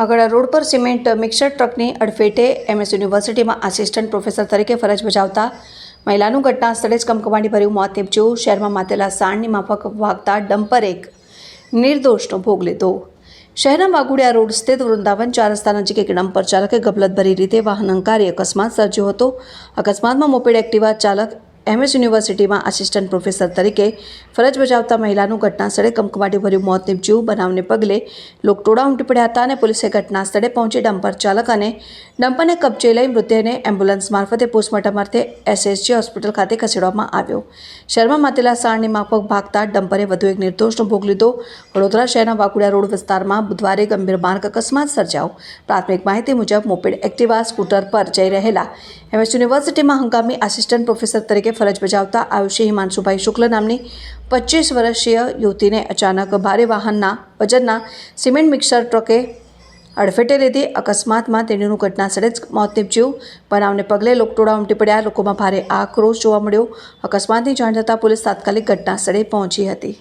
આગળા road પર cement mixer ટ્રકની અડફેટે MS યુનિવર્સિટીમાં આસિસ્ટન્ટ પ્રોફેસર તરીકે ફરજ બજાવતા મહિલાનું ઘટના સ્થળે જ કમકમાટીભર્યું મોત નીપજ્યું। શહેરમાં માતેલા સાણની માફક વાગતા ડમ્પર એક નિર્દોષનો ભોગ લીધો। શહેરના વાઘોડિયા રોડ સ્થિત વૃંદાવન 4 રસ્તા નજીક એક ડમ્પર ચાલકે ગફલતભરી રીતે વાહન હંકારી અકસ્માત સર્જ્યો હતો। અકસ્માતમાં મોપેડ એક્ટિવા ચાલક એમએસ યુનિવર્સિટીમાં આસિસ્ટન્ટ પ્રોફેસર તરીકે ફરજ બજાવતા મહિલાનું ઘટના સ્થળે કમકમાટીભર્યું મોત નીપજ્યું। બનાવને પગલે લોકટોળા ઉમટી પડ્યા હતા અને પોલીસે ઘટના સ્થળે પહોંચી ડમ્પર ચાલક અને ડમ્પરને કબજે લઈ મૃતદેહને એમ્બ્યુલન્સ મારફતે પોસ્ટમોર્ટમ અર્થે એસએસજી હોસ્પિટલ ખાતે ખસેડવામાં આવ્યો। શહેરમાં માતેલા સાણની માફક ભાગતા ડમ્પરે વધુ એક નિર્દોષનો ભોગ લીધો। વડોદરા શહેરના વાઘોડિયા રોડ વિસ્તારમાં બુધવારે ગંભીર માર્ગ અકસ્માત સર્જાયો। પ્રાથમિક માહિતી મુજબ મોપેડ એક્ટિવા સ્કૂટર પર જઈ રહેલા એમએસ યુનિવર્સિટીમાં હંગામી આસિસ્ટન્ટ પ્રોફેસર તરીકે ફરજ બજાવતા આયુષી હિમાંશુભાઈ શુક્લ નામની 25 વર્ષીય યુવતીને અચાનક ભારે વાહનના વજનના સિમેન્ટ મિક્સર ટ્રકે અડફેટે લીધી। અકસ્માતમાં તેણીનું ઘટના સ્થળે જ મોત નીપજ્યું। બનાવને પગલે લોકટોળા ઉમટી પડ્યા। લોકોમાં ભારે આક્રોશ જોવા મળ્યો। અકસ્માતની જાણ થતાં પોલીસ તાત્કાલિક ઘટના સ્થળે પહોંચી હતી।